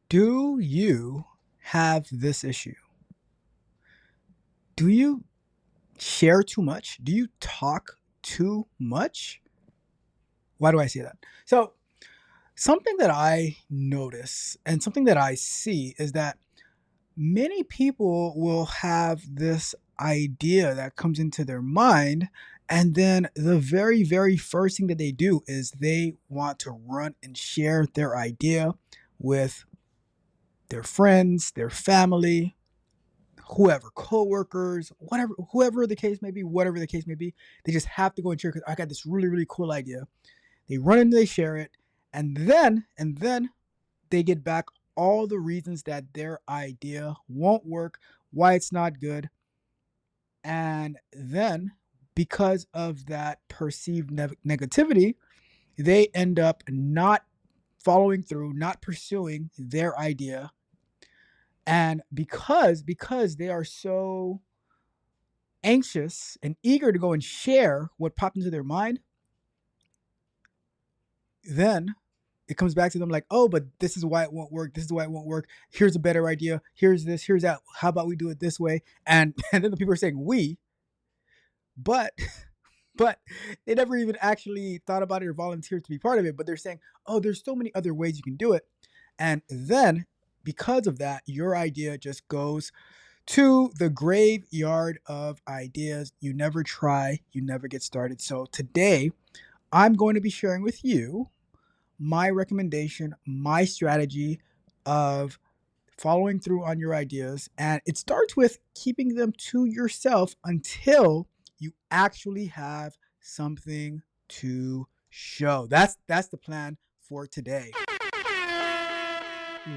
Do you have this issue? Do you share too much? Do you talk too much? Why do I say that? So, something that I notice and something that I see is that many people will have this idea that comes into their mind. And then the very, very first thing that they do is they want to run and share their idea with their friends, their family, whoever, coworkers, whatever, whoever the case may be, whatever the case may be, they just have to go and share because I got this really, really cool idea. They run and they share it, and then they get back all the reasons that their idea won't work, why it's not good, and then because of that perceived negativity, they end up not following through, not pursuing their idea, and because they are so anxious and eager to go and share what popped into their mind, then it comes back to them like, oh, but this is why it won't work. This is why it won't work. Here's a better idea. Here's this. Here's that. How about we do it this way? And and then the people are saying we, but but they never even actually thought about it or volunteered to be part of it. But they're saying, oh, there's so many other ways you can do it. And then because of that, your idea just goes to the graveyard of ideas. You never try, you never get started. So today, I'm going to be sharing with you my recommendation, my strategy of following through on your ideas. And it starts with keeping them to yourself until you actually have something to show. That's the plan for today.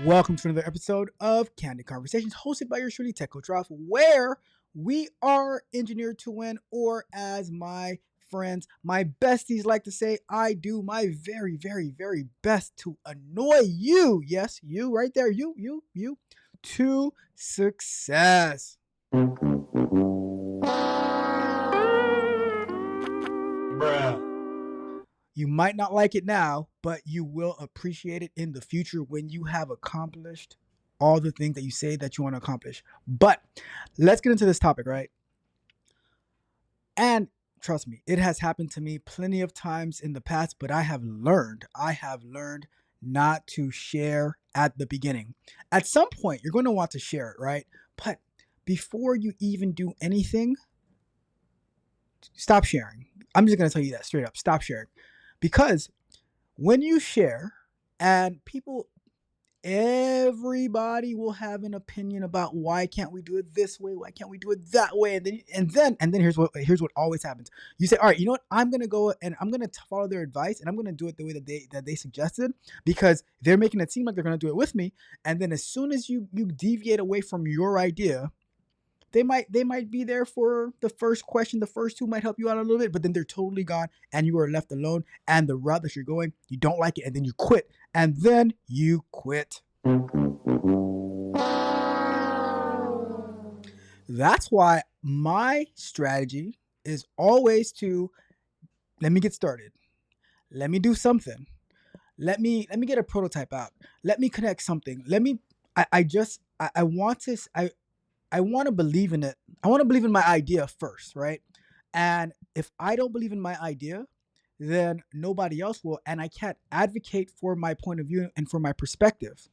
Welcome to another episode of Candid Conversations, hosted by your truly Tech Coach Ralph, where we are engineered to win, or as my friends, my besties like to say, I do my very, very, very best to annoy you. Yes, you right there, you, to success. Bruh. You might not like it now, but you will appreciate it in the future when you have accomplished all the things that you say that you want to accomplish. But let's get into this topic, right? And trust me, it has happened to me plenty of times in the past, but I have learned not to share at the beginning. At some point, you're going to want to share it, right? But before you even do anything, stop sharing. I'm just going to tell you that straight up. Stop sharing. Because when you share and people, everybody will have an opinion about why can't we do it this way, why can't we do it that way, and then here's what always happens. You say, all right, you know what, I'm gonna go and I'm gonna follow their advice and I'm gonna do it the way that they suggested, because they're making it seem like they're gonna do it with me. And then as soon as you deviate away from your idea, they might be there for the first question. The first two might help you out a little bit, but then they're totally gone and you are left alone. And the route that you're going, you don't like it, and then you quit. And then you quit. That's why my strategy is always to let me get started. Let me do something. Let me get a prototype out. Let me connect something. Let me I just I want to I want to believe in it. I want to believe in my idea first, right? And if I don't believe in my idea, then nobody else will. And I can't advocate for my point of view and for my perspective.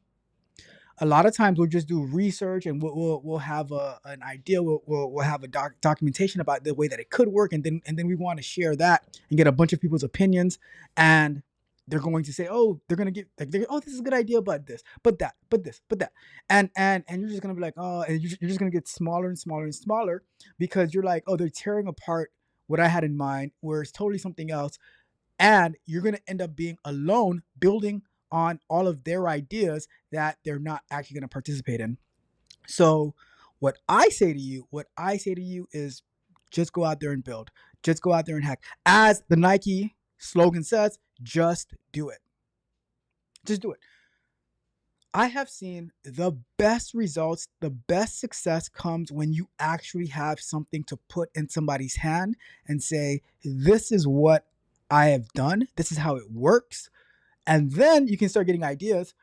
A lot of times we'll just do research and we'll have an idea. We'll have a documentation about the way that it could work. And then we want to share that and get a bunch of people's opinions. And they're going to say, oh, they're going to get like, oh, this is a good idea, but this, but that, but this, but that. And you're just going to be like, oh, and you're just going to get smaller and smaller and smaller, because you're like, oh, they're tearing apart what I had in mind, where it's totally something else. And you're going to end up being alone building on all of their ideas that they're not actually going to participate in. So what I say to you is just go out there and build. Just go out there and hack. As the Nike slogan says, just do it. Just do it. I have seen the best results, the best success comes when you actually have something to put in somebody's hand and say, this is what I have done. This is how it works. And then you can start getting ideas.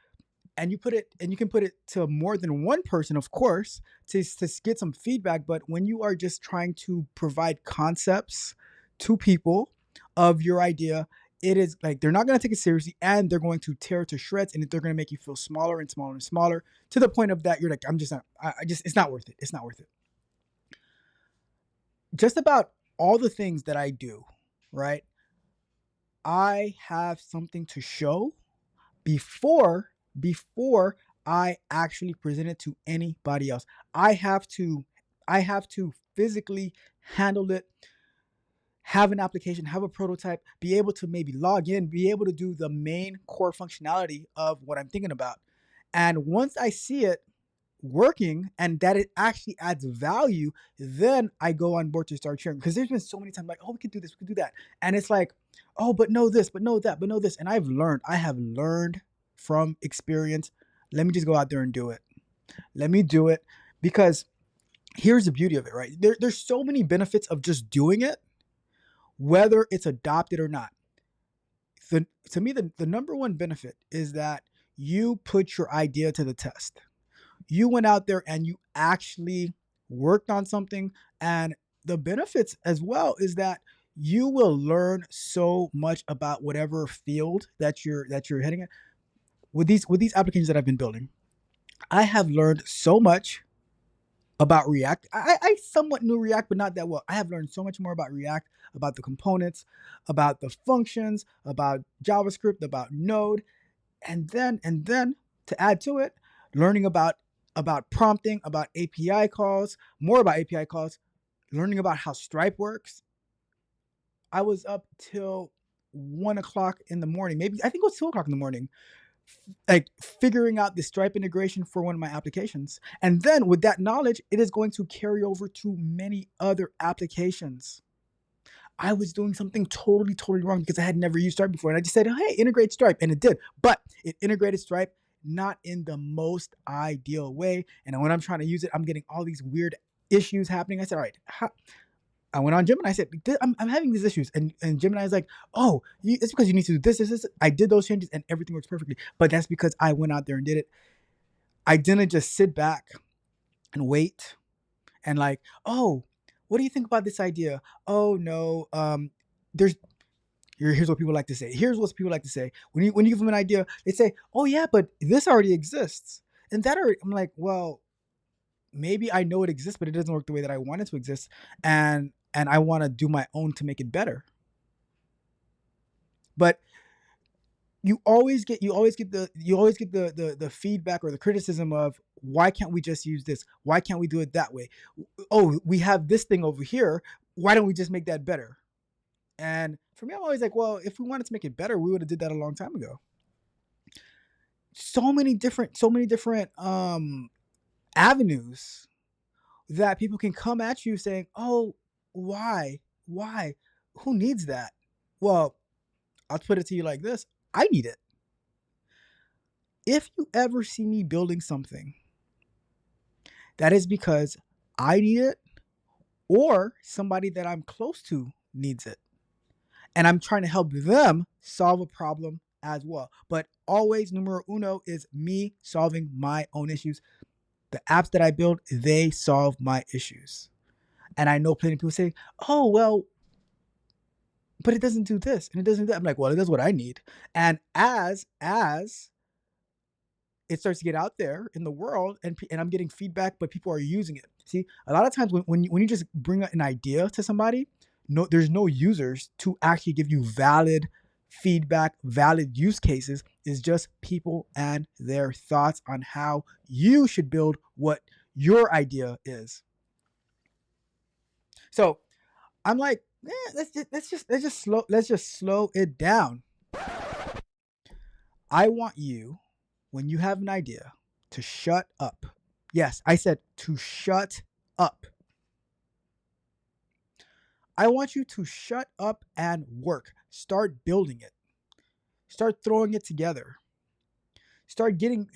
and you can put it to more than one person, of course, to get some feedback. But when you are just trying to provide concepts to people of your idea, it is like they're not going to take it seriously, and they're going to tear it to shreds, and they're going to make you feel smaller and smaller and smaller, to the point of that you're like, I'm just not, I just, it's not worth it, it's not worth it. Just about all the things that I do, right, I have something to show before before I actually present it to anybody else. I have to I have to physically handle it, have an application, have a prototype, be able to maybe log in, be able to do the main core functionality of what I'm thinking about. And once I see it working and that it actually adds value, then I go on board to start sharing. Because there's been so many times like, oh, we could do this, we could do that. And it's like, oh, but no this, but no that, but no this. And I have learned from experience. Let me just go out there and do it. Let me do it. Because here's the beauty of it, right? There's so many benefits of just doing it, whether it's adopted or not. To me, the number one benefit is that you put your idea to the test. You went out there and you actually worked on something. And the benefits as well is that you will learn so much about whatever field that you're heading at. With these applications that I've been building, I have learned so much about React. I somewhat knew React, but not that well. I have learned so much more about React, about the components, about the functions, about JavaScript, about Node, and then to add to it, learning about prompting, about API calls, more about API calls, learning about how Stripe works. I was up till 1 o'clock in the morning, maybe I think it was 2 o'clock in the morning, like figuring out the Stripe integration for one of my applications. And then with that knowledge, it is going to carry over to many other applications. I was doing something totally wrong because I had never used Stripe before. And I just said, hey, integrate Stripe. And it did. But it integrated Stripe not in the most ideal way. And when I'm trying to use it, I'm getting all these weird issues happening. I said, all right, I went on Gemini. I said, I'm having these issues. And Gemini is like, oh, it's because you need to do this. I did those changes and everything works perfectly. But that's because I went out there and did it. I didn't just sit back and wait and like, oh, what do you think about this idea? Oh no, there's here's what people like to say. Here's what people like to say. When you give them an idea, they say, oh yeah, but this already exists. And that already, I'm like, well, maybe I know it exists, but it doesn't work the way that I want it to exist. And I want to do my own to make it better. But you always get the feedback or the criticism of why can't we just use this? Why can't we do it that way? Oh, we have this thing over here. Why don't we just make that better? And for me, I'm always like, well, if we wanted to make it better, we would have did that a long time ago. So many different avenues that people can come at you saying, oh, why? Why? Who needs that? Well, I'll put it to you like this. I need it. If you ever see me building something, that is because I need it or somebody that I'm close to needs it. And I'm trying to help them solve a problem as well. But always, numero uno is me solving my own issues. The apps that I build, they solve my issues. And I know plenty of people say, oh, well, but it doesn't do this and it doesn't do that. I'm like, well, it does what I need. And as it starts to get out there in the world and I'm getting feedback, but people are using it. See, a lot of times when you just bring an idea to somebody, no, there's no users to actually give you valid feedback, valid use cases. Is just people and their thoughts on how you should build what your idea is. So I'm like, let's just slow it down. I want you, when you have an idea, to shut up. Yes, I said to shut up. I want you to shut up and work. Start building it. Start throwing it together. Start getting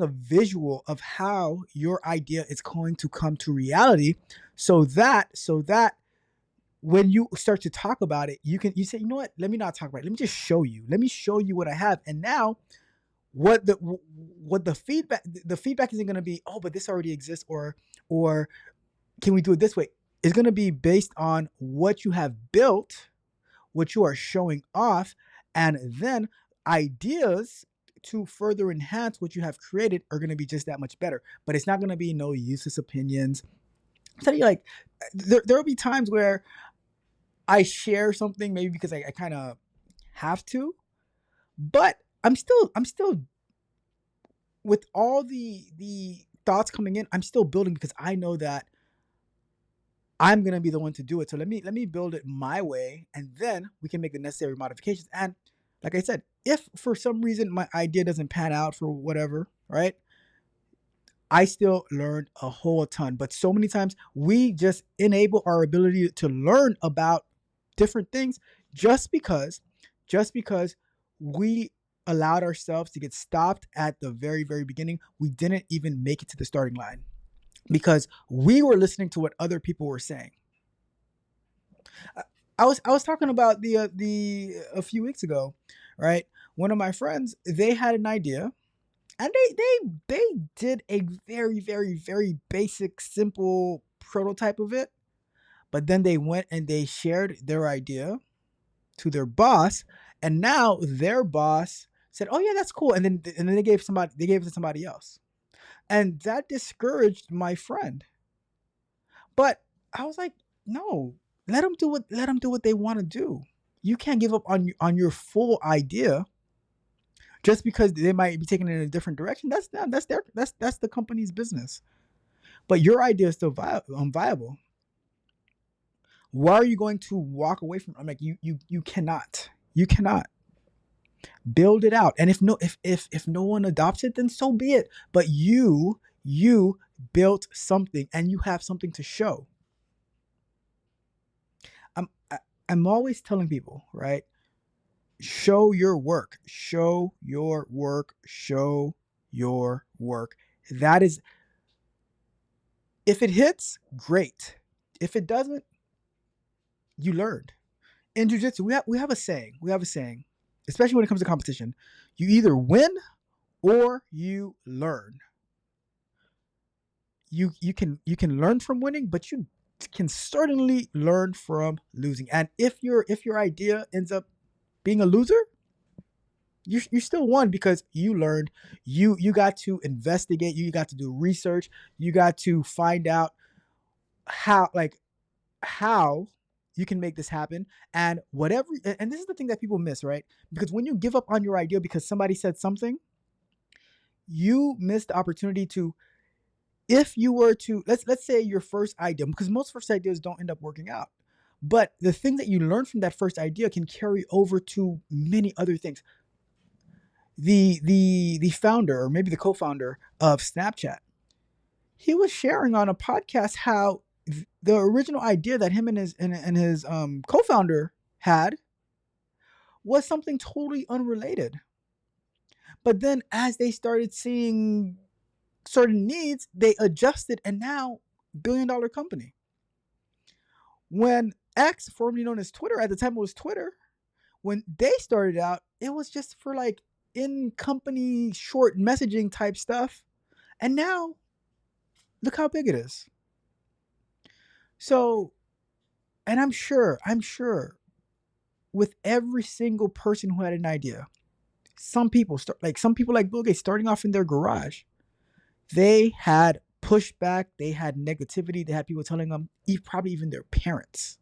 a visual of how your idea is going to come to reality so that when you start to talk about it, you say, you know what? Let me not talk about it. Let me just show you. Let me show you what I have. And now what the feedback isn't going to be, oh, but this already exists, or can we do it this way? It's going to be based on what you have built, what you are showing off, and then ideas to further enhance what you have created are going to be just that much better. But it's not going to be no useless opinions. So you like there will be times where I share something maybe because I kind of have to, but I'm still with all the thoughts coming in, I'm still building because I know that I'm gonna be the one to do it. So let me build it my way, and then we can make the necessary modifications. And like I said, if for some reason my idea doesn't pan out for whatever, right? I still learned a whole ton. But so many times we just enable our ability to learn about different things just because we allowed ourselves to get stopped at the very, very beginning. We didn't even make it to the starting line because we were listening to what other people were saying. I was talking about the a few weeks ago, right? One of my friends, they had an idea, and they did a very, very, very basic, simple prototype of it. But then they went and they shared their idea to their boss, and now their boss said, "Oh yeah, that's cool," and then they gave it to somebody else, and that discouraged my friend. But I was like, no, let them do what they want to do. You can't give up on your full idea just because they might be taking it in a different direction. That's the company's business. But your idea is still viable. Why are you going to walk away from? I'm like, you cannot. You cannot build it out. And if no one adopts it, then so be it. But you built something, and you have something to show. I'm I, I'm always telling people, right? Show your work. Show your work. Show your work. That is, if it hits, great. If it doesn't, you learned. In jiu-jitsu, we have a saying. We have a saying, especially when it comes to competition. You either win or you learn. You can learn from winning, but you can certainly learn from losing. And if your idea ends up being a loser, you still won because you learned. You got to investigate. You got to do research. You got to find out how you can make this happen, and whatever. And this is the thing that people miss, right? Because when you give up on your idea because somebody said something, you miss the opportunity to, if you were to, let's say your first idea, because most first ideas don't end up working out, but the thing that you learn from that first idea can carry over to many other things. The founder, or maybe the co-founder of Snapchat, he was sharing on a podcast how the original idea that him and his co-founder had was something totally unrelated. But then as they started seeing certain needs, they adjusted, and now billion-dollar company. When X, formerly known as Twitter, at the time it was Twitter, when they started out, it was just for like in company short messaging type stuff. And now look how big it is. So, and I'm sure with every single person who had an idea, some people like Bill Gates starting off in their garage, they had pushback, they had negativity, they had people telling them, probably even their parents,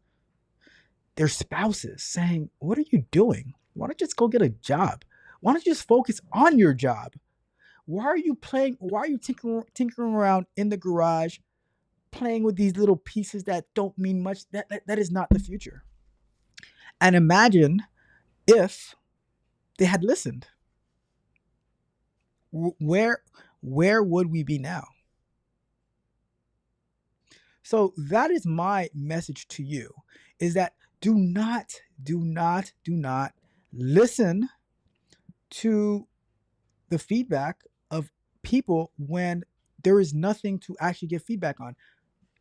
their spouses saying, "What are you doing? Why don't you just go get a job? Why don't you just focus on your job? Why are you playing? Why are you tinkering around in the garage, playing with these little pieces that don't mean much? That is not the future." And imagine if they had listened. Where where would we be now? So that is my message to you: is that do not listen to the feedback of people when there is nothing to actually give feedback on.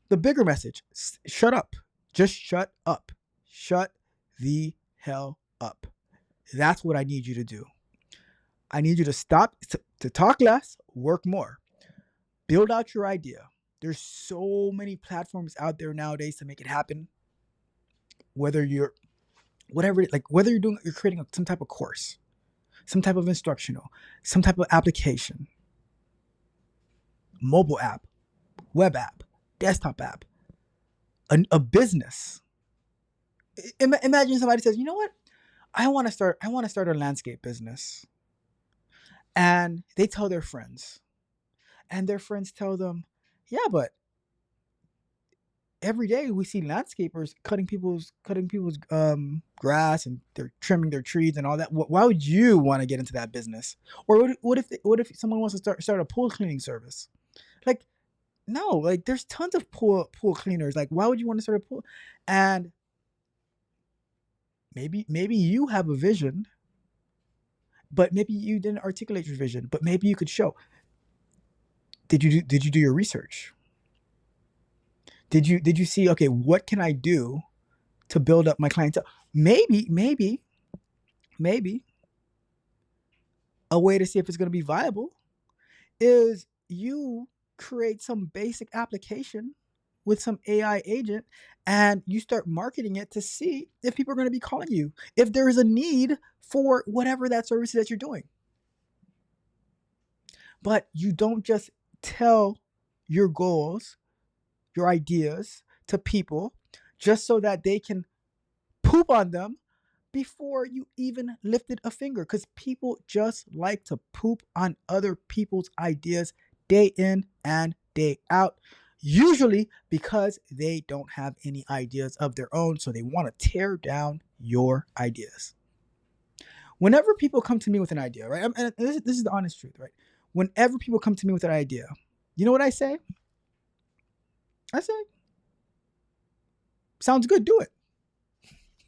The bigger message: shut up. Just shut up. Shut the hell up. That's what I need you to do. I need you to stop to talk less, work more. Build out your idea. There's so many platforms out there nowadays to make it happen. Whether you're whatever, like whether you're creating some type of course, some type of instructional, some type of application, mobile app, web app, desktop app, a business. Imagine somebody says, you know what? I want to start a landscape business. And they tell their friends. And their friends tell them, yeah, but every day we see landscapers cutting people's grass, and they're trimming their trees and all that. Why would you want to get into that business? Or what if someone wants to start a pool cleaning service? Like, no, like there's tons of pool cleaners. Like, why would you want to start a pool? And maybe you have a vision, but maybe you didn't articulate your vision. But maybe you could show. Did you do your research? Did you see, okay, what can I do to build up my clientele? Maybe a way to see if it's going to be viable is you create some basic application with some AI agent, and you start marketing it to see if people are going to be calling you, if there is a need for whatever that service is that you're doing. But you don't just tell your goals, your ideas to people just so that they can poop on them before you even lifted a finger, because people just like to poop on other people's ideas day in and day out, usually because they don't have any ideas of their own, so they want to tear down your ideas. Whenever people come to me with an idea, right, and this is the honest truth, right, whenever people come to me with an idea, you know what I say? I say, sounds good, do it.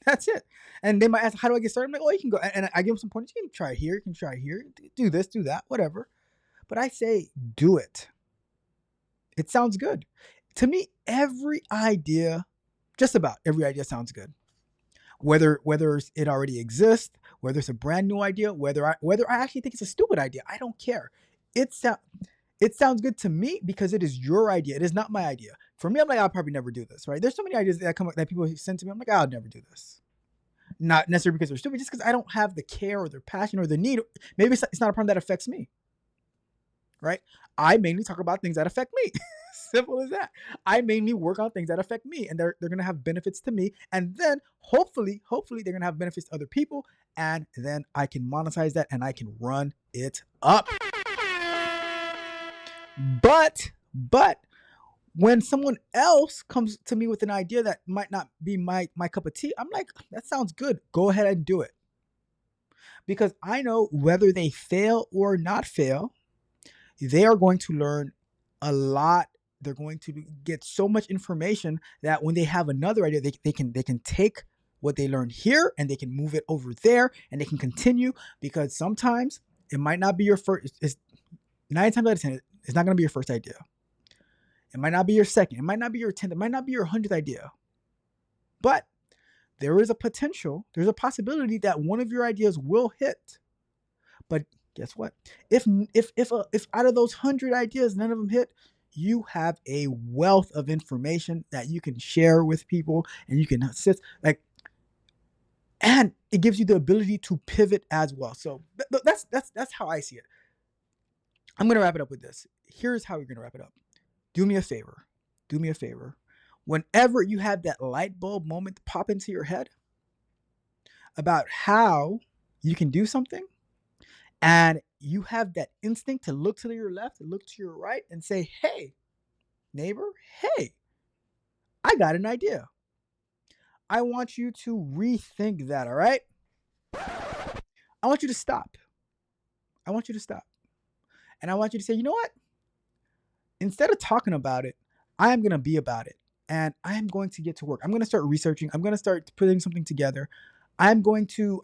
That's it. And they might ask, how do I get started? I'm like, oh, you can go. And I give them some pointers. You can try here. You can try here. Do this, do that, whatever. But I say, do it. It sounds good. To me, every idea, just about every idea sounds good. Whether it already exists, whether it's a brand new idea, whether I actually think it's a stupid idea, I don't care. It sounds it sounds good to me because it is your idea. It is not my idea. For me, I'm like, I'll probably never do this, right? There's so many ideas that come up that people send to me. I'm like, I'll never do this. Not necessarily because they're stupid, just because I don't have the care or the passion or the need. Maybe it's not a problem that affects me, right? I mainly talk about things that affect me. Simple as that. I mainly work on things that affect me, and they're gonna have benefits to me, and then hopefully they're gonna have benefits to other people, and then I can monetize that and I can run it up. But when someone else comes to me with an idea that might not be my cup of tea, I'm like, that sounds good. Go ahead and do it. Because I know whether they fail or not fail, they are going to learn a lot. They're going to get so much information that when they have another idea, they can take what they learned here and they can move it over there and they can continue, because sometimes it might not be your first. It's 9 times out of 10, it's not going to be your first idea. It might not be your second. It might not be your 10th. It might not be your 100th idea. But there is a potential, there's a possibility that one of your ideas will hit. But guess what? If out of those 100 ideas none of them hit, you have a wealth of information that you can share with people, and you can assist, like, and it gives you the ability to pivot as well. So that's how I see it. I'm gonna wrap it up with this. Here's how we're gonna wrap it up. Do me a favor. Do me a favor. Whenever you have that light bulb moment pop into your head about how you can do something, and you have that instinct to look to your left, look to your right, and say, hey, neighbor, hey, I got an idea. I want you to rethink that, all right? I want you to stop. I want you to stop. And I want you to say, you know what? Instead of talking about it, I am going to be about it. And I am going to get to work. I'm going to start researching. I'm going to start putting something together. I'm going to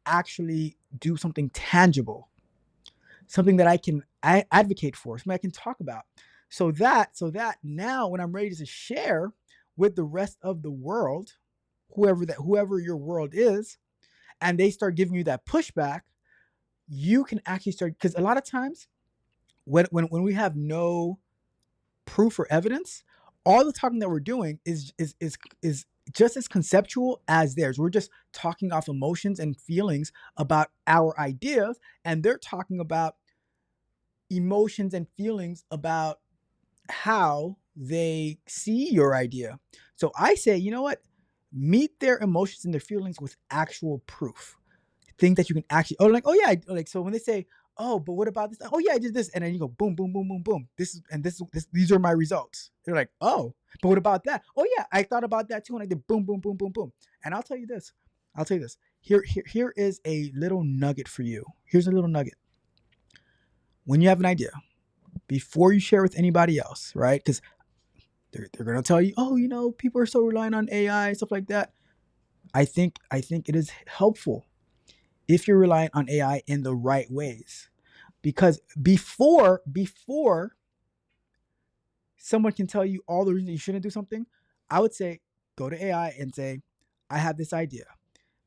actually do something tangible, something that I advocate for, something I can talk about, so that now when I'm ready to share with the rest of the world, whoever your world is, and they start giving you that pushback, you can actually start, because a lot of times when we have no proof or evidence, all the talking that we're doing is just as conceptual as theirs. We're just talking off emotions and feelings about our ideas, and they're talking about emotions and feelings about how they see your idea. So I say, you know what? Meet their emotions and their feelings with actual proof. Things that you can actually, oh, like, oh yeah, like, so when they say, oh, but what about this? Oh yeah, I did this, and then you go boom, boom, boom, boom, boom. These are my results. They're like, oh, but what about that? Oh yeah, I thought about that too, and I did boom, boom, boom, boom, boom. And I'll tell you this. I'll tell you this. Here is a little nugget for you. Here's a little nugget. When you have an idea, before you share with anybody else, right? Because they're gonna tell you, oh, people are so reliant on AI, stuff like that. I think it is helpful if you're reliant on AI in the right ways. Because before someone can tell you all the reasons you shouldn't do something, I would say go to AI and say, I have this idea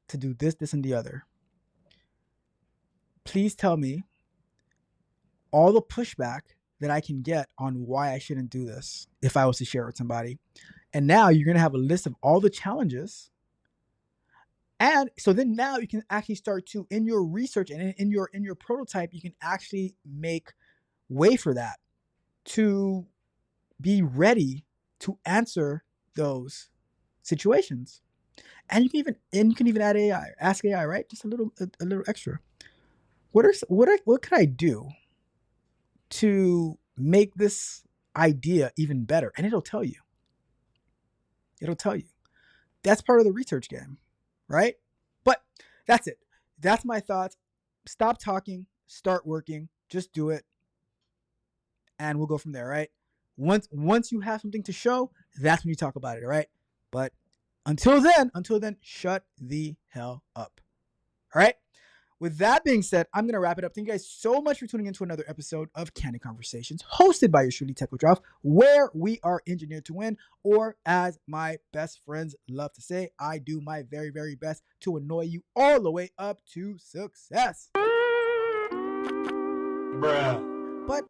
to do this, this, and the other. Please tell me all the pushback that I can get on why I shouldn't do this if I was to share it with somebody. And now you're gonna have a list of all the challenges. And so then now you can actually start to, in your research and in your prototype, you can actually make way for that to be ready to answer those situations. And you can even add AI, ask AI, right? Just a little extra. What could I do to make this idea even better? And it'll tell you. It'll tell you. That's part of the research game, right? But that's it. That's my thoughts. Stop talking, start working, just do it, and we'll go from there, right? Once you have something to show, that's when you talk about it, all right? But until then, shut the hell up. All right? With that being said, I'm going to wrap it up. Thank you guys so much for tuning into another episode of Candid Conversations, hosted by your truly Techotroff, where we are engineered to win, or as my best friends love to say, I do my very, very best to annoy you all the way up to success. Bruh. But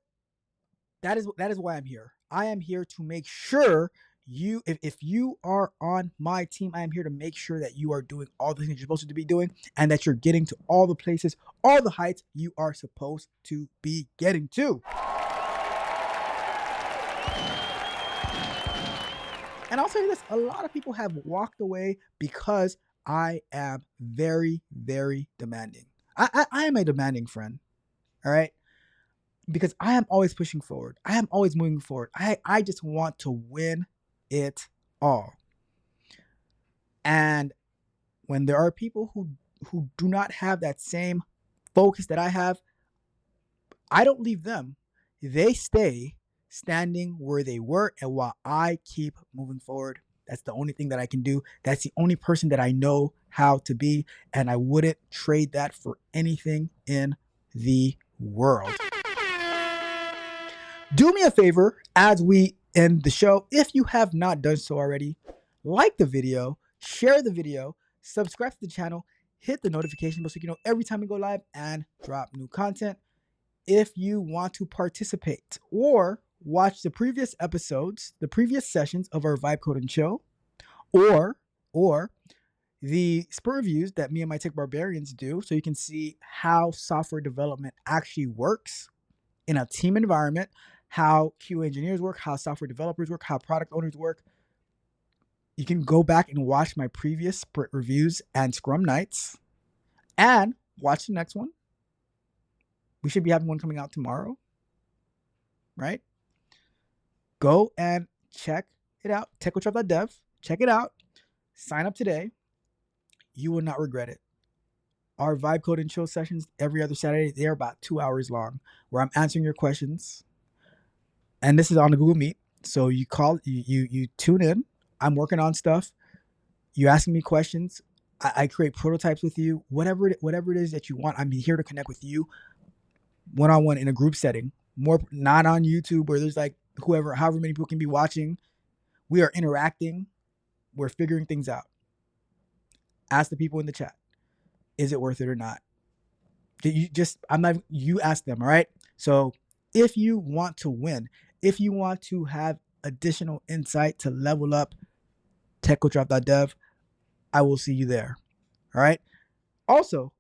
that is why I'm here. I am here to make sure if you are on my team, I am here to make sure that you are doing all the things you're supposed to be doing, and that you're getting to all the places, all the heights you are supposed to be getting to. And I'll tell you this, a lot of people have walked away because I am very, very demanding. I am a demanding friend. All right. Because I am always pushing forward. I am always moving forward. I just want to win it all. And when there are people who do not have that same focus that I have, I don't leave them. They stay standing where they were, and while I keep moving forward, that's the only thing that I can do. That's the only person that I know how to be, and I wouldn't trade that for anything in the world. Do me a favor as we end the show. If you have not done so already, like the video, share the video, subscribe to the channel, hit the notification bell so you know every time we go live and drop new content. If you want to participate or watch the previous episodes, the previous sessions of our Vibe Code and Chill, or the spur reviews that me and my tech barbarians do, so you can see how software development actually works in a team environment, how QA engineers work, how software developers work, how product owners work. You can go back and watch my previous sprint reviews and Scrum Nights and watch the next one. We should be having one coming out tomorrow, right? Go and check it out. TechWithTruff.dev. Check it out. Sign up today. You will not regret it. Our Vibe Code and Chill sessions every other Saturday, they're about 2 hours long, where I'm answering your questions. And this is on the Google Meet. So you tune in. I'm working on stuff. You asking me questions. I create prototypes with you. Whatever it is that you want, I'm here to connect with you one-on-one in a group setting. More not on YouTube where there's like however many people can be watching. We are interacting. We're figuring things out. Ask the people in the chat. Is it worth it or not? You ask them, all right? So if you want to win, if you want to have additional insight to level up techcoachrob.dev, I will see you there. All right. Also,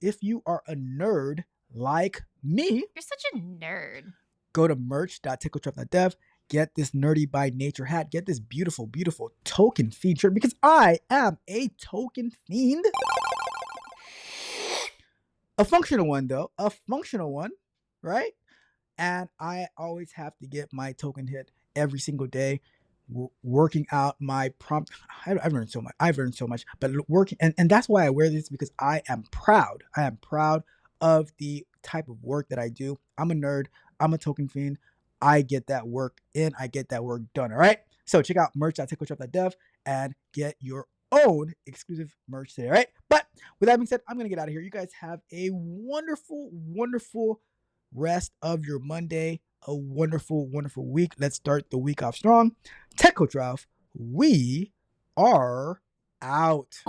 if you are a nerd like me, You're such a nerd. go to merch.techcoachrob.dev, get this nerdy by nature hat, get this beautiful, beautiful token fiend shirt because I am a token fiend. A functional one, though. A functional one, right? And I always have to get my token hit every single day. Working out my prompt. I've learned so much. But working, and that's why I wear this because I am proud. I am proud of the type of work that I do. I'm a nerd. I'm a token fiend. I get that work in. I get that work done. All right. So check out merch.techcoachrob.dev and get your own exclusive merch today. All right. But with that being said, I'm gonna get out of here. You guys have a wonderful, wonderful rest of your Monday. A wonderful, wonderful week. Let's start the week off strong. Tech Coach Ralph, we are out.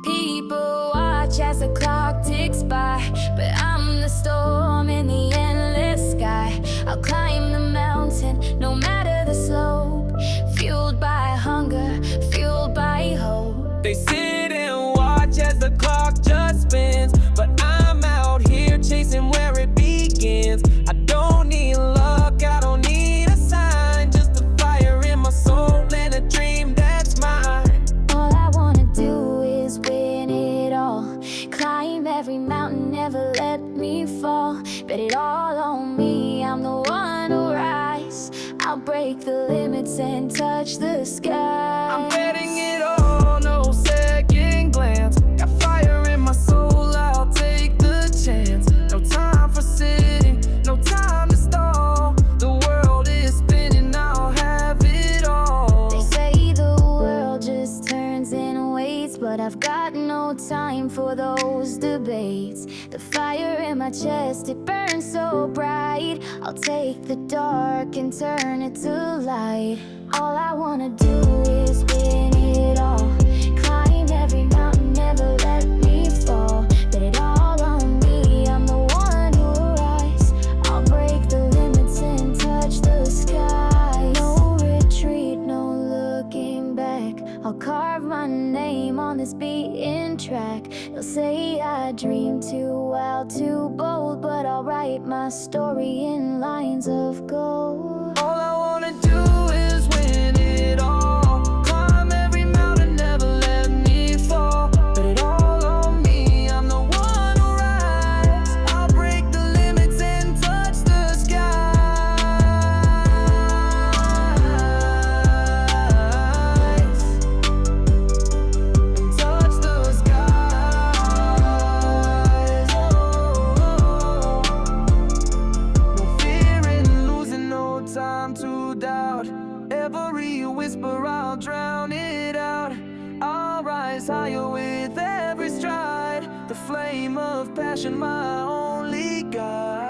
People watch as the clock ticks by, but I'm the storm in the endless sky. I'll climb the mountain, no matter the slope. Fueled by hunger, fueled by hope. They sit and watch as the clock just spins, but I'm out here chasing where it begins. I don't need luck, I don't need a sign, just a fire in my soul and a dream that's mine. All I wanna do is win it all. Climb every mountain, never let me fall. Bet it all on me, I'm the one who rise. I'll break the limits and touch the sky. I'm betting it all, no second glance. Got fire in my soul, I'll take the chance. No time for sitting, no time to stall. The world is spinning, I'll have it all. They say the world just turns and waits, but I've got no time for those debates. The fire in my chest, it burns so bright. I'll take the dark and turn it to light. All I wanna do is win it all. Climb every mountain, never let me fall. Bet it all on me, I'm the one who rise. I'll break the limits and touch the sky. No retreat, no looking back. I'll carve my name on this beaten track. They'll say I dream too wild, too bold, but I'll write my story in lines of gold. All I wanna do is win it all. Climb every mountain, never let me fall. Bet it all on me, I'm the one who rise. I'll break the limits and touch the skies. And touch the skies. No fear in losing, no time to doubt. Every whisper, I'll drown it out. I'll rise higher with every stride. The flame of passion, my only guide.